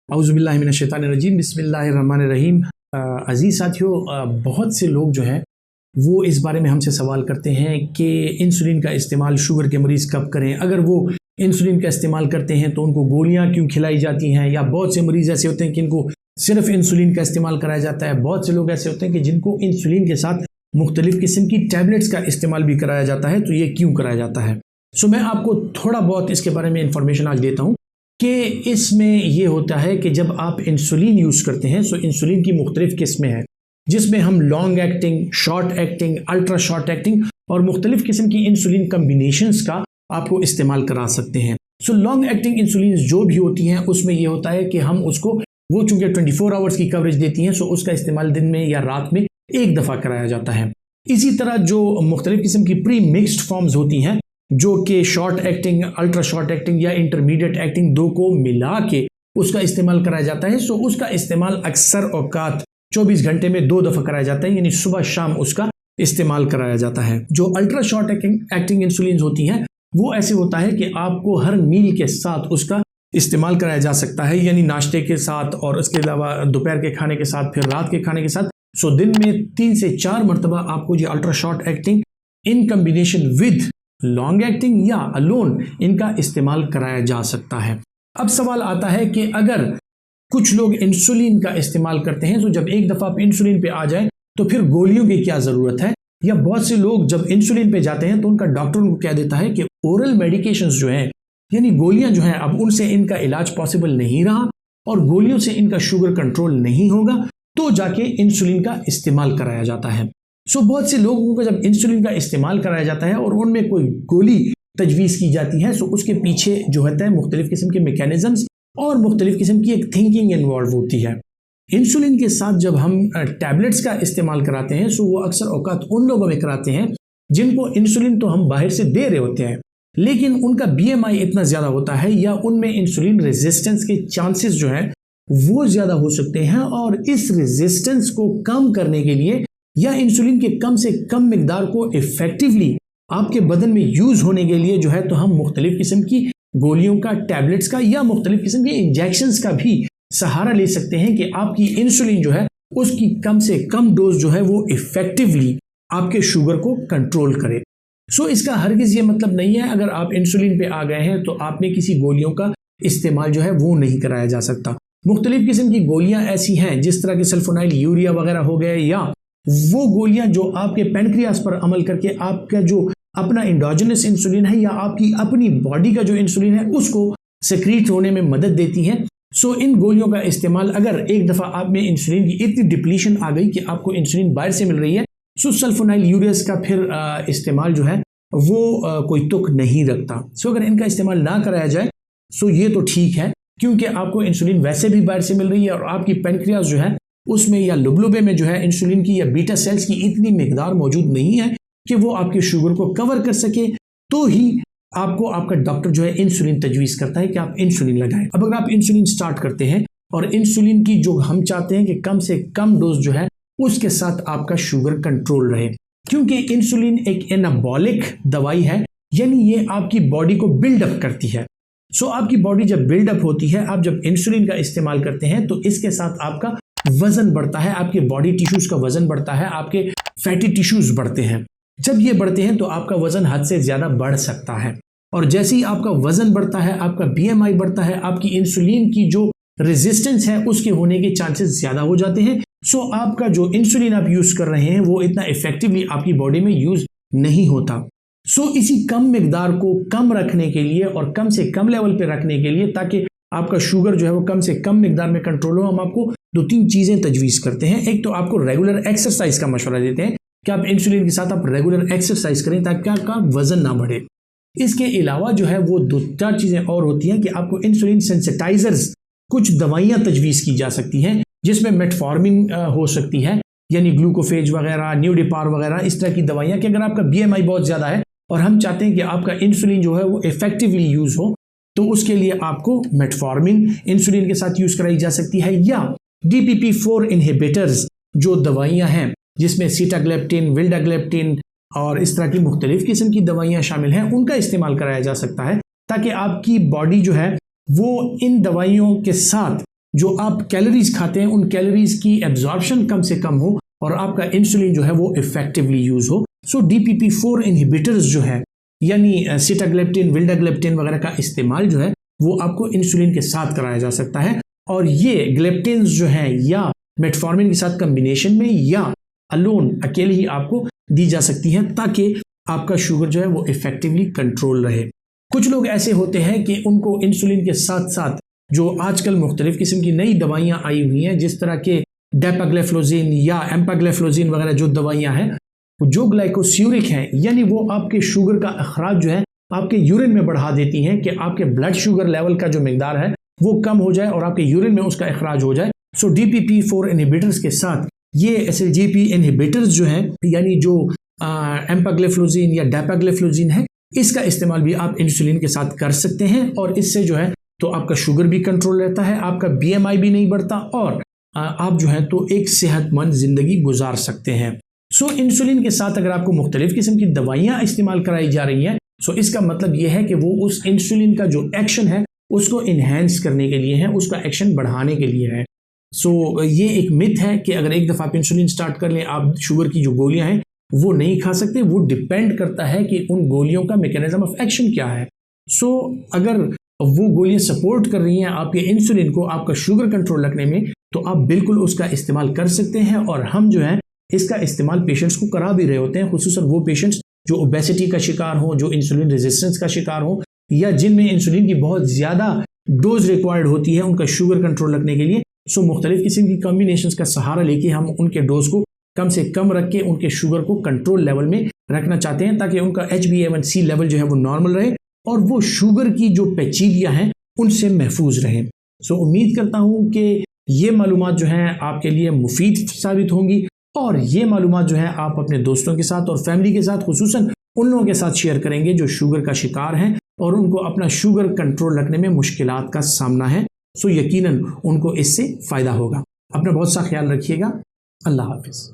औज़ुबिल्लाहि मिनश्शैतानिर्रजीम बिस्मिल्लाहिर्रहमानिर्रहीम। अज़ीज़ साथियों, बहुत से लोग जो हैं वो इस बारे में हमसे सवाल करते हैं कि इंसुलिन का इस्तेमाल शुगर के मरीज़ कब करें, अगर वो इंसुलिन का इस्तेमाल करते हैं तो उनको गोलियां क्यों खिलाई जाती हैं, या बहुत से मरीज़ ऐसे होते हैं कि इनको सिर्फ इंसुलिन का इस्तेमाल कराया जाता है। बहुत से लोग ऐसे होते हैं कि जिनको इंसुलिन के साथ मुख्तलिफ़ किस्म की टैबलेट्स का इस्तेमाल भी कराया जाता है। तो ये क्यों कराया जाता है? सो मैं आपको थोड़ा बहुत इसके बारे में इंफॉर्मेशन आज देता हूँ कि इसमें ये होता है कि जब आप इंसुलिन यूज़ करते हैं, सो इंसुलिन की मुख्तलिफ़ किस्में हैं जिसमें हम long acting, short acting, ultra short acting और मुख्तलिफ़ किस्म की इंसुलिन कम्बिनेशंस का आपको इस्तेमाल करा सकते हैं। सो लॉन्ग एक्टिंग इंसुलिन जो भी होती हैं उसमें ये होता है कि हम उसको, वो चूँकि 24 आवर्स की कवरेज देती हैं, सो उसका इस्तेमाल दिन में या रात में एक दफ़ा कराया जाता है। इसी तरह जो मुख्तलिफ़ किस्म की प्री मिक्सड फॉर्म्स होती हैं जो कि short acting, ultra short acting या इंटरमीडिएट एक्टिंग दो को मिला के उसका इस्तेमाल कराया जाता है। सो उसका इस्तेमाल अक्सर औकात 24 घंटे में 2 दफ़ा कराया जाता है, यानी सुबह शाम उसका इस्तेमाल कराया जाता है। जो अल्ट्रा शॉर्ट एक्टिंग इंसुलिन होती हैं वो ऐसे होता है कि आपको हर मील के साथ उसका इस्तेमाल कराया जा सकता है, यानी नाश्ते के साथ और उसके अलावा दोपहर के खाने के साथ, फिर रात के खाने के साथ। सो दिन में 3 से 4 मरतबा आपको ये ultra short acting in combination with long acting या अलोन इनका इस्तेमाल कराया जा सकता है। अब सवाल आता है कि अगर कुछ लोग इंसुलिन का इस्तेमाल करते हैं, तो जब एक दफ़ा आप इंसुलिन पे आ जाए तो फिर गोलियों की क्या ज़रूरत है, या बहुत से लोग जब इंसुलिन पे जाते हैं तो उनका डॉक्टर उनको कह देता है कि ओरल मेडिकेशंस जो हैं, यानी गोलियां जो हैं, अब उनसे इनका इलाज पॉसिबल नहीं रहा और गोलियों से इनका शुगर कंट्रोल नहीं होगा, तो जाके इंसुलिन का इस्तेमाल कराया जाता है। सो बहुत से लोगों को जब इंसुलिन का इस्तेमाल कराया जाता है और उनमें कोई गोली तजवीज़ की जाती है, सो उसके पीछे जो होता है मुख्तलिफ़ किस्म के मैकेनिज़म्स और मुख्तलिफ़ किस्म की एक थिंकिंग इन्वॉल्व होती है। इंसुलिन के साथ जब हम टैबलेट्स का इस्तेमाल कराते हैं, सो वो अक्सर औकात उन लोगों में कराते हैं जिनको इंसुलिन तो हम बाहर से दे रहे होते हैं, लेकिन उनका BMI इतना ज़्यादा होता है या उनमें इंसुलिन रेजिस्टेंस के चांसेस जो हैं वो ज़्यादा हो सकते हैं, और इस रेजिस्टेंस को कम करने के लिए या इंसुलिन के कम से कम मिकदार को इफेक्टिवली आपके बदन में यूज होने के लिए जो है, तो हम मुख्तलिफ किस्म की गोलियों का, टैबलेट्स का या मुख्तलिफ किस्म के इंजेक्शंस का भी सहारा ले सकते हैं कि आपकी इंसुलिन जो है उसकी कम से कम डोज जो है वो इफेक्टिवली आपके शुगर को कंट्रोल करे। सो इसका हरगिज़ ये मतलब नहीं है अगर आप इंसुलिन पे आ गए हैं तो आपने किसी गोलियों का इस्तेमाल जो है वो नहीं कराया जा सकता। मुख्तलिफ किस्म की गोलियां ऐसी हैं जिस तरह के सल्फोनाइल यूरिया वगैरह हो गए, या वो गोलियां जो आपके पेनक्रियास पर अमल करके आपका जो अपना इंडोजेनस इंसुलिन है या आपकी अपनी बॉडी का जो इंसुलिन है उसको सेक्रीट होने में मदद देती हैं। सो इन गोलियों का इस्तेमाल, अगर एक दफ़ा आप में इंसुलिन की इतनी डिप्लीशन आ गई कि आपको इंसुलिन बाहर से मिल रही है, सो सल्फोनाइल यूरियास का फिर इस्तेमाल जो है वो कोई तुक नहीं रखता। सो अगर इनका इस्तेमाल ना कराया जाए सो ये तो ठीक है, क्योंकि आपको इंसुलिन वैसे भी बाहर से मिल रही है और आपकी पेनक्रियास जो है उसमें या लुबलुबे में जो है इंसुलिन की या बीटा सेल्स की इतनी मिकदार मौजूद नहीं है कि वो आपके शुगर को कवर कर सके, तो ही आपको आपका डॉक्टर जो है इंसुलिन तजवीज़ करता है कि आप इंसुलिन लगाएं। अब अगर आप इंसुलिन स्टार्ट करते हैं और इंसुलिन की जो हम चाहते हैं कि कम से कम डोज जो है उसके साथ आपका शुगर कंट्रोल रहे, क्योंकि इंसुलिन एक एनाबॉलिक दवाई है, यानी ये आपकी बॉडी को बिल्डअप करती है। सो आपकी बॉडी जब बिल्डअप होती है, आप जब इंसुलिन का इस्तेमाल करते हैं तो इसके साथ आपका वजन बढ़ता है, आपके बॉडी टिश्यूज का वजन बढ़ता है, आपके फैटी टिश्यूज बढ़ते हैं। जब ये बढ़ते हैं तो आपका वजन हद से ज्यादा बढ़ सकता है, और जैसे ही आपका वजन बढ़ता है, आपका BMI बढ़ता है, आपकी इंसुलिन की जो रेजिस्टेंस है उसके होने के चांसेस ज्यादा हो जाते हैं। सो आपका जो इंसुलिन आप यूज कर रहे हैं वो इतना इफेक्टिवली आपकी बॉडी में यूज नहीं होता। सो इसी कम मिकदार को कम रखने के लिए और कम से कम लेवल पे रखने के लिए, ताकि आपका शुगर जो है वो कम से कम मिकदार में कंट्रोल हो, हम आपको 2-3 चीजें तजवीज़ करते हैं। एक तो आपको रेगुलर एक्सरसाइज का मशवरा देते हैं कि आप इंसुलिन के साथ आप रेगुलर एक्सरसाइज करें ताकि आपका वजन ना बढ़े। इसके अलावा जो है वो 2-4 चीजें और होती हैं कि आपको इंसुलिन सेंसिटाइजर्स, कुछ दवाइयां तजवीज़ की जा सकती हैं जिसमें मेटफॉर्मिन हो सकती है, यानी ग्लूकोफेज वगैरह, न्यूडिपार वगैरह, इस तरह की दवाइयां कि अगर आपका BMI बहुत ज्यादा है और हम चाहते हैं कि आपका इंसुलिन जो है वो इफेक्टिवली यूज हो, तो उसके लिए आपको मेटफॉर्मिन इंसुलिन के साथ यूज कराई जा सकती है, या DPP-4 इनहिबिटर्स जो दवाइयां हैं जिसमें सीटाग्लेप्टिन, विल्डाग्लेप्टिन और इस तरह की मुख्तलिफ किस्म की दवाइयां शामिल हैं, उनका इस्तेमाल कराया जा सकता है ताकि आपकी बॉडी जो है वो इन दवाइयों के साथ जो आप कैलोरीज खाते हैं उन कैलोरीज की एब्जॉर्प्शन कम से कम हो और आपका इंसुलिन जो है वो इफेक्टिवली यूज हो। सो DPP-4 इनहिबिटर्स जो है यानी सिटाग्लेप्टिन, विल्डाग्लेप्टिन वगैरह का इस्तेमाल जो है वो आपको इंसुलिन के साथ कराया जा सकता है, और ये ग्लेप्टिन्स जो है या मेटफॉर्मिन के साथ कम्बिनेशन में या अलोन अकेले ही आपको दी जा सकती है, ताकि आपका शुगर जो है वो इफेक्टिवली कंट्रोल रहे। कुछ लोग ऐसे होते हैं कि उनको इंसुलिन के साथ साथ जो आजकल मुख्तलिफ किस्म की नई दवाइयाँ आई हुई हैं, जिस तरह के डेपाग्लेफ्लोजिन या एम्पाग्लेफ्लोजिन वगैरह जो दवाइयाँ हैं, जो ग्लाइकोस्यूरिक हैं, यानी वो आपके शुगर का अखराज जो है आपके यूरिन में बढ़ा देती हैं कि आपके ब्लड शुगर लेवल का जो मिकदार है वो कम हो जाए और आपके यूरिन में उसका अखराज हो जाए। सो DPP-4 इनहिबिटर्स के साथ ये SGLT इनहिबिटर्स जो हैं, यानी जो एम्पाग्लेफ्लोजिन या डेपाग्लेफ्लोजिन है, इसका इस्तेमाल भी आप इंसुलिन के साथ कर सकते हैं, और इससे जो है तो आपका शुगर भी कंट्रोल रहता है, आपका BMI भी नहीं बढ़ता, और आप जो है तो एक सेहतमंद जिंदगी गुजार सकते हैं। सो इंसुलिन के साथ अगर आपको मुख्तलिफ किस्म की दवाइयाँ इस्तेमाल कराई जा रही हैं, सो इसका मतलब यह है कि वो उस इंसुलिन का जो एक्शन है उसको इन्हेंस करने के लिए है, उसका एक्शन बढ़ाने के लिए है। सो ये एक मिथ है कि अगर एक दफ़ा आप इंसुलिन स्टार्ट कर लें, आप शुगर की जो गोलियां हैं वो नहीं खा सकते। वो डिपेंड करता है कि उन गोलियों का मैकेनिज्म ऑफ एक्शन क्या है। सो अगर वो गोलियां सपोर्ट कर रही हैं आपके इंसुलिन को आपका शुगर कंट्रोल रखने में, तो आप बिल्कुल उसका इस्तेमाल कर सकते हैं, और हम जो है इसका इस्तेमाल पेशेंट्स को करा भी रहे होते हैं, खुसूसन वो पेशेंट्स जो ओबेसिटी का शिकार हो, जो इंसुलिन रेजिस्टेंस का शिकार हो, या जिनमें इंसुलिन की बहुत ज़्यादा डोज रिक्वायर्ड होती है उनका शुगर कंट्रोल रखने के लिए। सो मुख्तलिफ किस्म की कॉम्बिनेशंस का सहारा लेके हम उनके डोज को कम से कम रख के उनके शुगर को कंट्रोल लेवल में रखना चाहते हैं, ताकि उनका HbA1c लेवल जो है वो नॉर्मल रहे और वो शुगर की जो पेचीदियाँ हैं उनसे महफूज रहें। सो उम्मीद करता हूँ कि ये मालूमात जो हैं आपके लिए मुफीद साबित होंगी, और ये मालूमात जो है आप अपने दोस्तों के साथ और फैमिली के साथ, खुसूसन उन लोगों के साथ शेयर करेंगे जो शुगर का शिकार हैं और उनको अपना शुगर कंट्रोल रखने में मुश्किलात का सामना है। सो यकीनन उनको इससे फ़ायदा होगा। अपना बहुत सा ख्याल रखिएगा। अल्लाह हाफिज़।